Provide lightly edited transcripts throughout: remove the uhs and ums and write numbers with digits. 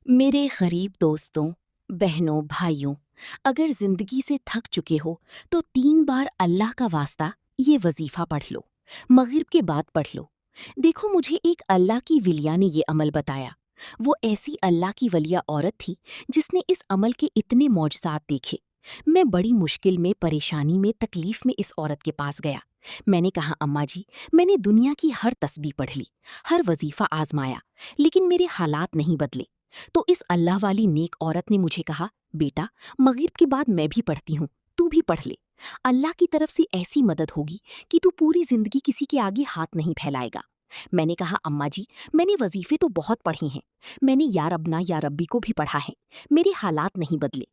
میرے غریب دوستوں، بہنوں، بھائیوں، اگر زندگی سے تھک چکے ہو تو 3 بار اللہ کا واسطہ یہ وظیفہ پڑھ لو، مغرب کے بعد پڑھ لو۔ دیکھو، مجھے ایک اللہ کی ولیہ نے یہ عمل بتایا۔ وہ ایسی اللہ کی ولیہ عورت تھی جس نے اس عمل کے اتنے معجزات دیکھے۔ میں بڑی مشکل میں، پریشانی میں، تکلیف میں اس عورت کے پاس گیا۔ میں نے کہا، اماں جی، میں نے دنیا کی ہر تسبیح پڑھ لی، ہر وظیفہ آزمایا، لیکن میرے حالات نہیں بدلے۔ تو اس اللہ والی نیک عورت نے مجھے کہا، بیٹا، مغرب کے بعد میں بھی پڑھتی ہوں، تو بھی پڑھ لے۔ اللہ کی طرف سے ایسی مدد ہوگی کہ تو پوری زندگی کسی کے آگے ہاتھ نہیں پھیلائے گا۔ میں نے کہا، اماں جی، میں نے وظیفے تو بہت پڑھی ہیں، میں نے یا ربنا یا ربی کو بھی پڑھا ہے، میرے حالات نہیں بدلے۔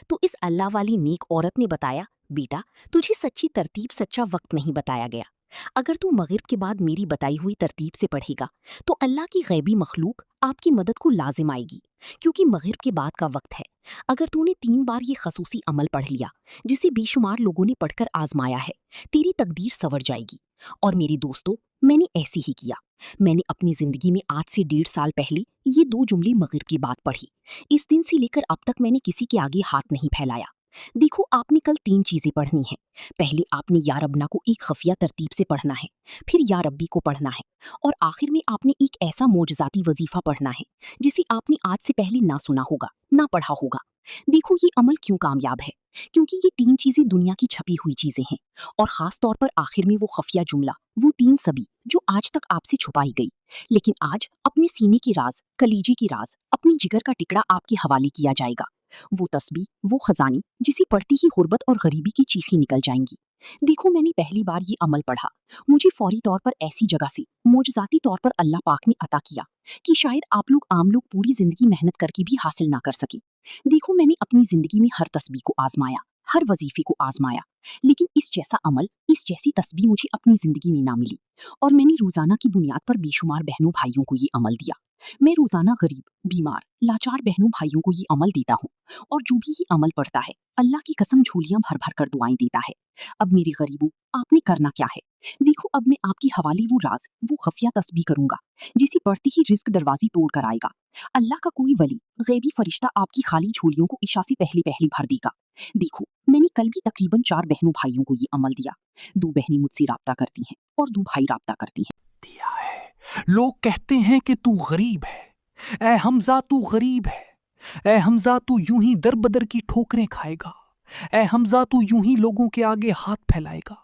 تو اس اللہ والی نیک عورت نے بتایا، بیٹا، تجھے سچی ترتیب، سچا وقت نہیں بتایا گیا۔ اگر تو مغرب کے بعد میری بتائی ہوئی ترتیب سے پڑھے گا تو اللہ کی غیبی مخلوق آپ کی مدد کو لازم آئے گی، کیونکہ مغرب کے بعد کا وقت ہے۔ اگر تو نے 3 بار یہ خصوصی عمل پڑھ لیا جسے بے شمار لوگوں نے پڑھ کر آزمایا ہے، تیری تقدیر سنور جائے گی۔ اور میری دوستو، میں نے ایسے ہی کیا۔ میں نے اپنی زندگی میں آج سے 1.5 سال پہلے یہ 2 جملے مغرب کی بات پڑھی۔ اس دن سے لے کر اب تک میں نے کسی کے آگے ہاتھ نہیں پھیلایا۔ دیکھو، آپ نے کل 3 چیزیں پڑھنی ہیں۔ پہلے آپ نے یا ربنا کو ایک خفیہ ترتیب سے پڑھنا ہے، پھر یا ربی کو پڑھنا ہے، اور آخر میں آپ نے ایک ایسا معجزاتی وظیفہ پڑھنا ہے جسے آپ نے آج سے پہلے نہ سنا ہوگا، نہ پڑھا ہوگا۔ دیکھو، یہ عمل کیوں کامیاب ہے؟ کیونکہ یہ 3 چیزیں دنیا کی چھپی ہوئی چیزیں ہیں، اور خاص طور پر آخر میں وہ خفیہ جملہ، وہ 3 سبھی جو آج تک آپ سے چھپائی گئی، لیکن آج اپنے سینے کی راز، کلیجے کی راز، اپنی جگر کا ٹکڑا آپ کے حوالے کیا جائے گا۔ وہ تسبیح، وہ خزانی جسے پڑھتی ہی غربت اور غریبی کی چیخیں نکل جائیں گی۔ دیکھو، میں نے پہلی بار یہ عمل پڑھا، مجھے فوری طور پر ایسی جگہ سے معجزاتی طور پر اللہ پاک نے عطا کیا کہ شاید آپ لوگ عام لوگ پوری زندگی محنت کر کے بھی حاصل نہ کر سکیں۔ دیکھو، میں نے اپنی زندگی میں ہر تسبیح کو آزمایا، ہر وظیفے کو آزمایا، لیکن اس جیسا عمل، اس جیسی تسبیح مجھے اپنی زندگی میں نہ ملی۔ اور میں نے روزانہ کی بنیاد پر بے شمار بہنوں بھائیوں کو یہ عمل دیا۔ میں روزانہ غریب، بیمار، لاچار بہنوں بھائیوں کو یہ عمل دیتا ہوں، اور جو بھی یہ عمل پڑھتا ہے، اللہ کی قسم جھولیاں بھر بھر کر دعائیں دیتا ہے۔ اب میرے غریبوں، آپ نے کرنا کیا ہے؟ دیکھو، اب میں آپ کے حوالے وہ راز، وہ خفیہ تسبیح کروں گا جسے پڑھتے ہی رزق دروازے توڑ کر آئے گا۔ اللہ کا کوئی ولی، غیبی فرشتہ آپ کی خالی جھولیوں کو عشاء سے پہلے پہلے بھر دے گا۔ دیکھو، میں نے کل بھی تقریباً 4 بہنوں بھائیوں کو یہ عمل دیا۔ 2 بہنیں مجھ سے رابطہ کرتی ہیں اور 2 بھائی رابطہ کرتی ہیں۔ دیا ہے۔ لوگ کہتے ہیں کہ تو غریب ہے، اے حمزہ تو غریب ہے، اے حمزہ تو یوں ہی در بدر کی ٹھوکریں کھائے گا، اے حمزہ تو یوں ہی لوگوں کے آگے ہاتھ پھیلائے گا۔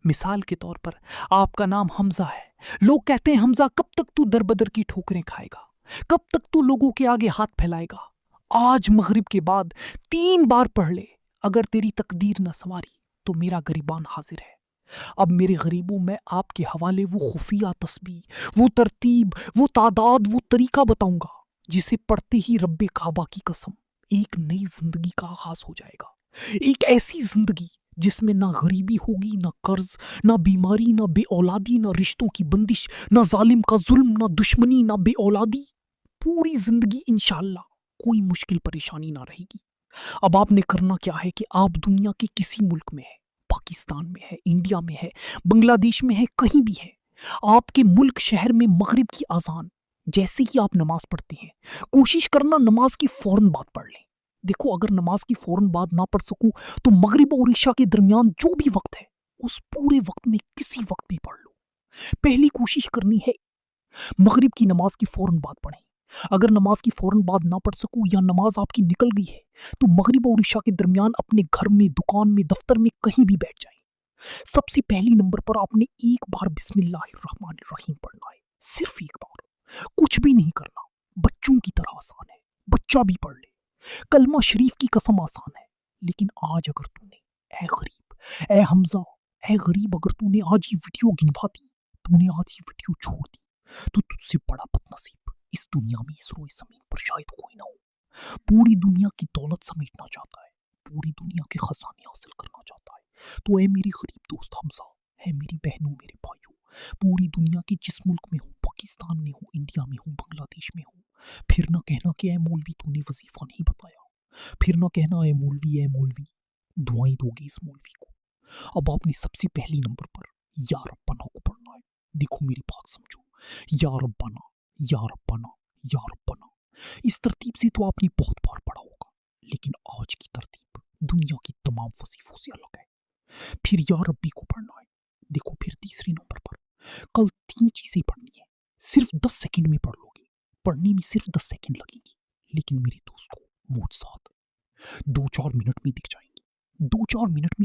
مثال کے طور پر آپ کا نام حمزہ ہے، لوگ کہتے ہیں حمزہ کب تک تو در بدر کی ٹھوکریں کھائے گا، کب تک تو لوگوں کے آگے ہاتھ پھیلائے گا۔ آج مغرب کے بعد 3 بار پڑھ لے، اگر تیری تقدیر نہ سنواری تو میرا گریبان حاضر ہے۔ اب میرے غریبوں، میں آپ کے حوالے وہ خفیہ تسبیح، وہ ترتیب، وہ تعداد، وہ طریقہ بتاؤں گا جسے پڑھتے ہی رب کعبہ کی قسم ایک نئی زندگی کا آغاز ہو جائے گا۔ ایک ایسی زندگی جس میں نہ غریبی ہوگی، نہ قرض، نہ بیماری، نہ بے اولادی، نہ رشتوں کی بندش، نہ ظالم کا ظلم، نہ دشمنی، نہ بے اولادی۔ پوری زندگی انشاءاللہ کوئی مشکل پریشانی نہ رہے گی۔ اب آپ نے کرنا کیا ہے کہ آپ دنیا کے کسی ملک میں ہے، پاکستان میں ہے، انڈیا میں ہے، بنگلہ دیش میں ہے، کہیں بھی ہے، آپ کے ملک شہر میں مغرب کی اذان جیسے ہی آپ نماز پڑھتے ہیں، کوشش کرنا نماز کی فوراً بعد پڑھ لیں۔ دیکھو، اگر نماز کی فوراً بعد نہ پڑھ سکوں تو مغرب اور عشاء کے درمیان جو بھی وقت ہے اس پورے وقت میں کسی وقت بھی پڑھ لو۔ پہلی کوشش کرنی ہے مغرب کی نماز کی فوراً بعد پڑھیں۔ اگر نماز کی فوراً بعد نہ پڑھ سکوں یا نماز آپ کی نکل گئی ہے تو مغرب اور عشاء کے درمیان اپنے گھر میں، دکان میں، دفتر میں کہیں بھی بیٹھ جائیں۔ سب سے پہلی نمبر پر آپ نے ایک بار بسم اللہ الرحمن الرحیم پڑھنا ہے، صرف ایک بار، کچھ بھی نہیں کرنا۔ بچوں کی طرح آسان ہے، بچہ بھی پڑھ لے۔ کلمہ شریف کی قسم آسان ہے، لیکن آج اگر تو نے، اے غریب، اے حمزہ، اے غریب، اگر تو نے آج یہ ویڈیو گنوا دی، تو نے آج یہ ویڈیو چھوڑ دی، تو تجھ سے بڑا بد نصیب اس دنیا میں، اس روئے زمین پر شاید کوئی نہ ہو۔ پوری دنیا کی دولت سمیٹنا چاہتا ہے، پوری دنیا کے خزانے حاصل کرنا چاہتا ہے، تو اے میری غریب دوست حمزہ، اے میری بہنوں، میرے بھائیوں، پوری دنیا کے جس ملک میں ہوں، پاکستان میں ہوں، انڈیا میں ہوں، بنگلہ دیش میں ہوں، پھر نہ کہنا کہ اے مولوی تو نے وظیفہ نہیں بتایا، پھر نہ کہنا اے مولوی، اے مولوی، دعائیں دو گے اس مولوی کو۔ اب آپ نے سب سے پہلی نمبر پر یا ربنا کو پڑھنا ہے۔ دیکھو میری بات سمجھو، یا ربنا، یا ربنا، یا ربنا، اس ترتیب سے تو آپ نے بہت بار پڑھا ہوگا، لیکن آج کی ترتیب دنیا کی تمام وظیفوں سے الگ ہے۔ پھر یا ربی کو پڑھنا ہے۔ دیکھو پھر تیسرے نمبر پر کل 3 چیزیں پڑھنی ہیں، صرف 10 سیکنڈ میں پڑھ لو گے، پڑھنے میں صرف 10 سیکنڈ لگیں گی، لیکن میرے دوستوں معجزات 2-4 منٹ میں دکھ جائیں گے، 2-4 منٹ میں